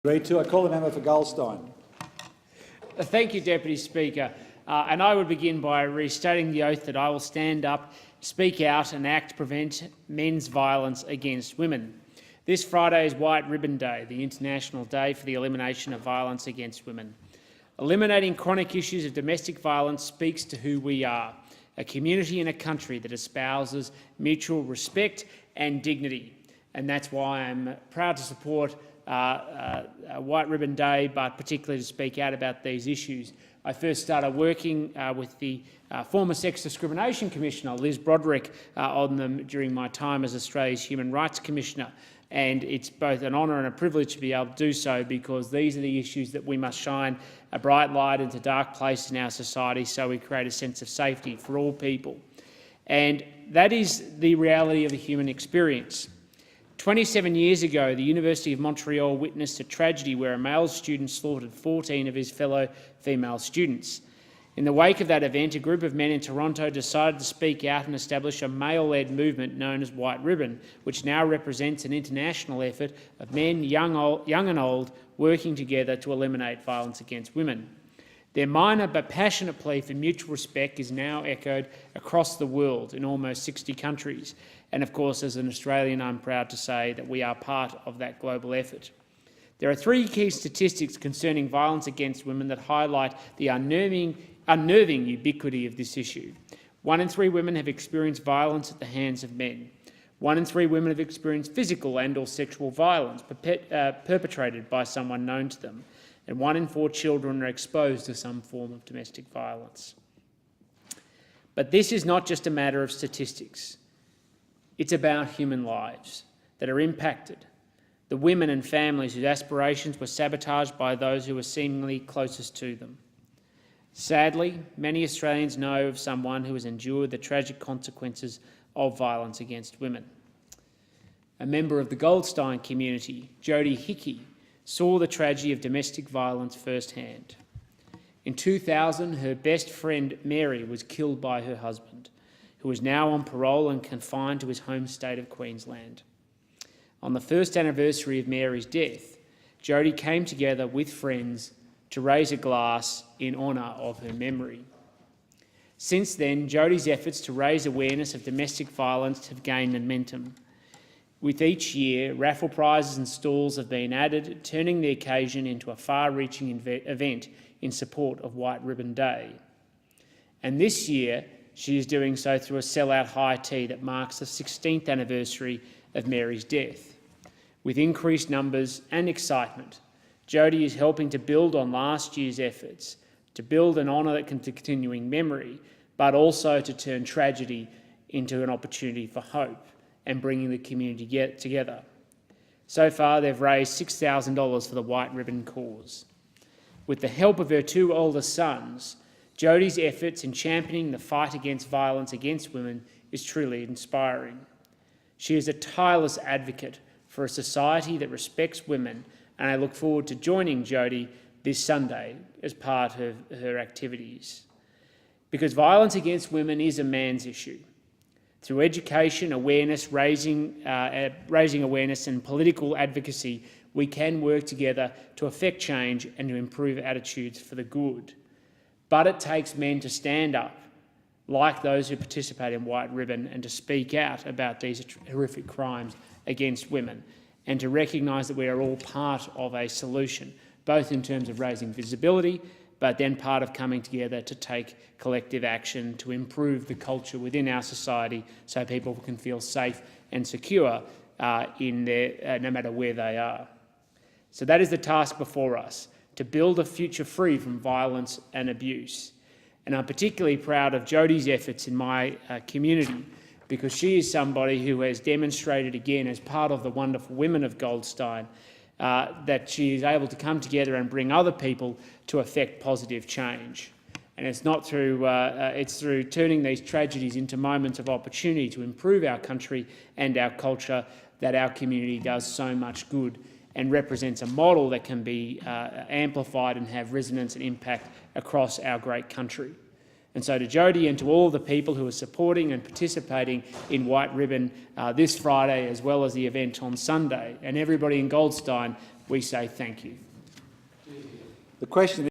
Agreed to. I call the member for Goldstein. Thank you, Deputy Speaker. And I would begin by restating the oath that I will stand up, speak out and act to prevent men's violence against women. This Friday is White Ribbon Day, the International Day for the Elimination of Violence Against Women. Eliminating chronic issues of domestic violence speaks to who we are, a community and a country that espouses mutual respect and dignity. And that's why I'm proud to support White Ribbon Day, but particularly to speak out about these issues. I first started working with the former Sex Discrimination Commissioner, Liz Broderick, on them during my time as Australia's Human Rights Commissioner. And it's both an honour and a privilege to be able to do so, because these are the issues that we must shine a bright light into dark places in our society so we create a sense of safety for all people. And that is the reality of the human experience. 27 years ago, the University of Montreal witnessed a tragedy where a male student slaughtered 14 of his fellow female students. In the wake of that event, a group of men in Toronto decided to speak out and establish a male-led movement known as White Ribbon, which now represents an international effort of men, young and old, working together to eliminate violence against women. Their minor but passionate plea for mutual respect is now echoed across the world in almost 60 countries. And of course, as an Australian, I'm proud to say that we are part of that global effort. There are three key statistics concerning violence against women that highlight the unnerving ubiquity of this issue. 1 in 3 women have experienced violence at the hands of men. 1 in 3 women have experienced physical and/or sexual violence perpetrated by someone known to them. And 1 in 4 children are exposed to some form of domestic violence. But this is not just a matter of statistics. It's about human lives that are impacted, the women and families whose aspirations were sabotaged by those who were seemingly closest to them. Sadly, many Australians know of someone who has endured the tragic consequences of violence against women. A member of the Goldstein community, Jodie Hickey, saw the tragedy of domestic violence firsthand. In 2000, her best friend Mary was killed by her husband, who is now on parole and confined to his home state of Queensland. On the first anniversary of Mary's death, Jodie came together with friends to raise a glass in honour of her memory. Since then, Jodie's efforts to raise awareness of domestic violence have gained momentum. With each year, raffle prizes and stalls have been added, turning the occasion into a far-reaching event in support of White Ribbon Day. And this year, she is doing so through a sell-out high tea that marks the 16th anniversary of Mary's death. With increased numbers and excitement, Jodie is helping to build on last year's efforts, to build an honour that can continuing memory, but also to turn tragedy into an opportunity for hope and bringing the community together. So far, they've raised $6,000 for the White Ribbon cause. With the help of her 2 older sons, Jodie's efforts in championing the fight against violence against women is truly inspiring. She is a tireless advocate for a society that respects women, and I look forward to joining Jodie this Sunday as part of her activities. Because violence against women is a man's issue. Through education, awareness, raising awareness and political advocacy, we can work together to effect change and to improve attitudes for the good. But it takes men to stand up, like those who participate in White Ribbon, and to speak out about these horrific crimes against women, and to recognise that we are all part of a solution, both in terms of raising visibility, but then part of coming together to take collective action to improve the culture within our society so people can feel safe and secure no matter where they are. So that is the task before us, to build a future free from violence and abuse. And I'm particularly proud of Jodie's efforts in my community, because she is somebody who has demonstrated again as part of the wonderful women of Goldstein that she is able to come together and bring other people to effect positive change. And it's not through, it's through turning these tragedies into moments of opportunity to improve our country and our culture that our community does so much good and represents a model that can be amplified and have resonance and impact across our great country. And so to Jodie and to all the people who are supporting and participating in White Ribbon this Friday, as well as the event on Sunday, and everybody in Goldstein, we say thank you. The question